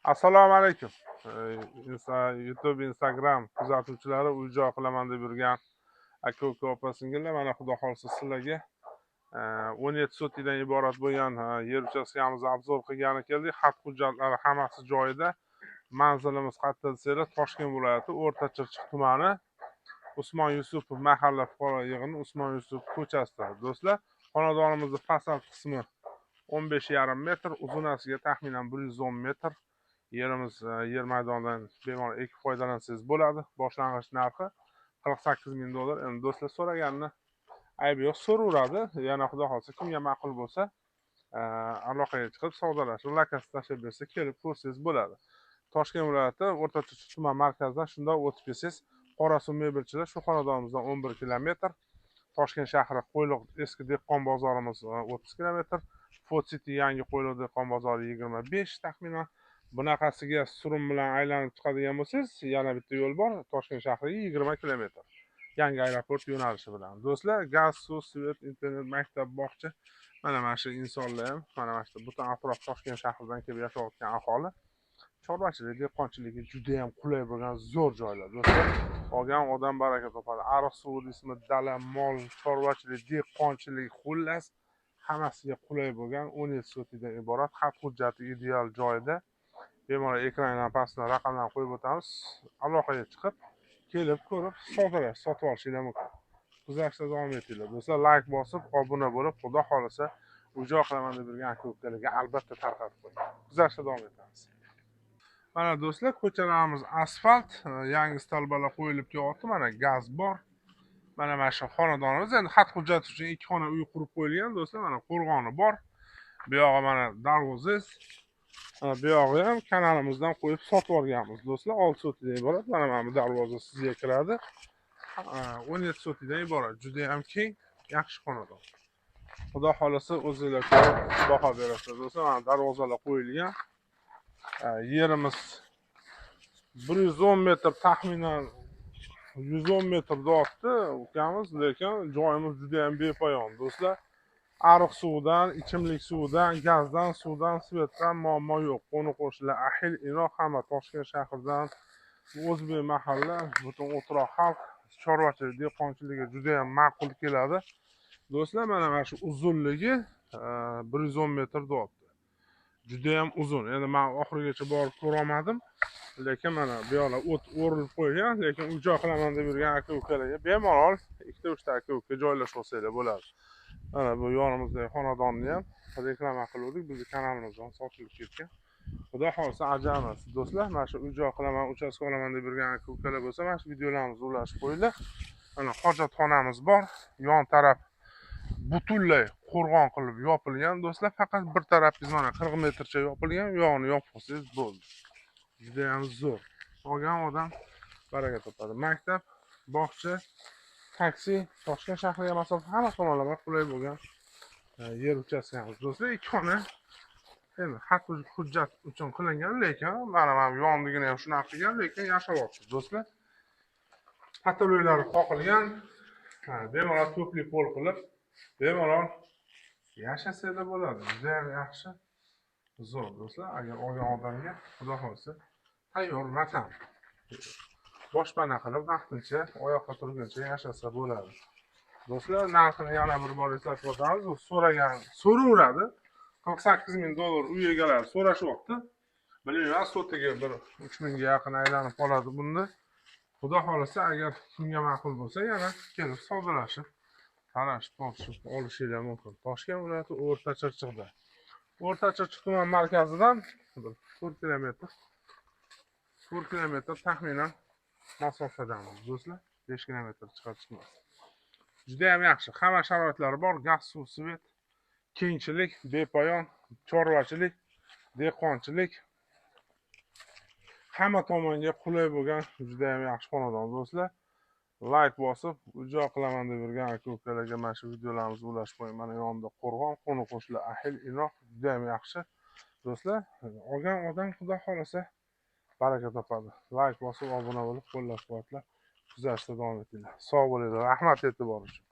Assalomu alaykum. YouTube, Instagram kuzatuvchilari, uy-joy qilaman deb yurgan aka-uka, opa-singillar, mana xudo xolisa sizlarga 17 sotidan iborat bo'lgan yer uchastkamizni obzor qilgani keldik. Xat hujjatlari hammasi joyida. Manzilimiz qayerda desanglar, Toshkent viloyati O'rta Chirchiq tumani Usmon Yusupov mahalla fuqaro yig'ini Usmon Yusupov ko'chasida. Do'stlar, xonadonimizning fasad qismi 15,5 metr, uzunasiga taxminan 110 metr. Yerimiz yer maydonidan bemalol ekib foydalansangiz bo'ladi. Boshlang'ich narxi $48,000. Endi do'stlar so'raganini aybi yo'q, so'raveradi. Yana xudo xolsa kimga ma'qul bo'lsa, aloqaga chiqib savdolashib, lakasi tashlab bersa, kelib ko'rsangiz bo'ladi. Toshkent viloyati O'rta Chirchiq tuman markazidan shunday o'tib kelsangiz, Qorasuv mebelchilar shu xonadonimizdan 11 kilometr. Toshkent shahri Qo'yliq eski dehqon bozorimiz 30 kilometr. Fort City yangi Qo'yliq dehqon bozori 25 taxminan. Bunaqasiga surum bilan aylanib chiqadigan bo'lsangiz, yana bitta yo'l bor. Toshkent shahriga 20 kilometr. Yangi aeroport yo'nalishi bilan. Do'stlar, gaz, suv, svet, internet, maktab, bog'cha, mana shu insonlar ham, mana shu butun atrof Toshkent shahridan kelib yashayotgan aholi chorvachilik, dehqonchilikka juda ham qulay bo'lgan zo'r joylar. Do'stlar, olgan odam baraka topadi. Ariq suvi deysizmi, dala, mol, chorvachilik, dehqonchilik, xullas hammasiga qulay bo'lgan 17 sotidan iborat xat hujjati ideal joyda. Bemalol ekrandan pastdan raqamlarni qo'yib o'tamiz. Aloqaga chiqib, kelib ko'rib, savdolash, sotib olishingiz mumkin. Kuzatishda davom etinglar. Do'stlar, like bosib, obuna bo'lib, xudo xolisa uy-joy qilaman deb yurgan aka-ukalarga albatta tarqatib qo'ying. Kuzatishda davom etamiz. Mana do'stlar, ko'chalarimiz asfalt, yangi stolbalar qo'yilib kelyapti. Mana gaz bor. Mana shu xonadonimiz, endi xat hujjat uchun 2 xona uy qurib qo'yilgan. Do'stlar, mana qo'rg'oni bor. Bu yog'i mana darvozangiz. Bu yog'i ham kanalimizdan qo'yib sotib olganmiz. Do'stlar, 6 sotidan iborat. Mana bu darvoza sizga kiradi. 17 sotidan iborat. Juda ham keng, yaxshi xonadon. Xudo xolisa o'zingizlar ko'rib baho berasiz. Do'stlar, mana darvozalar qo'yilgan. Yerimiz 110 metr, taxminan 110 metr doddi ukamiz, lekin joyimiz juda ham bepoyon. Do'stlar, ariq suvidan, ichimlik suvidan, gazdan, suvdan, svetdan muammo yo'q. Qo'ni-qo'shnilar, ahil, inoq hamma Toshkent shahridan, o'zbek mahalla, butun o'troq xalq chorvachilik, dehqonchilikka juda ham ma'qul keladi. Do'stlar, mana shu uzunligi 110 metr doddi. Juda ham uzun. Endi men oxirigacha borib ko'ra olmadim, lekin mana bu yoqlar o't o'rilib qo'ygan, lekin uy-joy qilaman deb yurgan aka-ukalarga bemalol 2-3 ta aka-uka joylashib olsanglar bo'ladi. Mana bu yonimizdagi xonadonni ham reklama qildik, bizning kanalimizdan sotilib ketgan. Xudo xolisa ajamas. Do'stlar, mana shu uy-joy qilaman, uchastka olaman deb yurgan aka-ukalar bo'lsa, mana shu videolarimizni ulashib qo'yinglar. Mana hojatxonamiz bor, yon taraf butunlay qo'rg'on qilib yopilgan. Do'stlar, faqat bir tarafingiz mana 40 metrcha yopilgan, u yog'ini yopib olsangiz bo'ldi. Juda ham zo'r. Olgan odam baraka topadi. Maktab, bog'cha, taksi, Toshkent shahriga masofa hamma tomonlama qulay bo'lgan yer uchastkamiz. Do'stlar, 2 xona endi xat hujjat uchun qilingan, lekin mana yondigini ham shunaqa qilgan, lekin yashayapti. Do'stlar, patologlari qoqilgan, bemalol to'pli pol qilib, bemalol yashasanglar bo'ladi. Juda ham yaxshi, zo'r. Do'stlar, agar olgan odamga xudo xolisa tayyor vatan boshpana qilib vaqtincha oyoqqa turguncha yashasa bo'ladi. Do'stlar, narxini yana bir bor eslatib o'tamiz. U so'raveradi. $48,000 uy egalari so'rashyapti. Bilmayman, sotiga bir 3,000 ga yaqin aylanib qoladi bunda. Xudo xolisa agar kimga ma'qul bo'lsa, yana kelib savdolashib, qarashib, topishib olishingiz mumkin. Toshkent viloyati O'rta Chirchiqda. O'rta Chirchiq tuman markazidan 4 kilometr taxminan masofadamiz. Do'stlar, 5 kilometr chiqmas. Juda ham yaxshi. Hamma sharoitlari bor. Gaz, suv, svet, kengchilik, bepoyon, chorvachilik, dehqonchilik hamma tomonga qulay bo'lgan juda ham yaxshi xonadon. Do'stlar, like bosib, uy-joy qilaman deb yurgan aka-ukalarga mana shu videolarimizni ulashib qo'ying. Mana yonida qo'rg'on, qo'ni-qo'shnilar ahil, inoq, juda ham yaxshi. Do'stlar, olgan odam xudo xolisa baraka topadi. Like bosib, obuna bo'lib, qo'llab-quvvatlab kuzatishda davom etinglar. Sog' bo'linglar. Rahmat e'tibor uchun.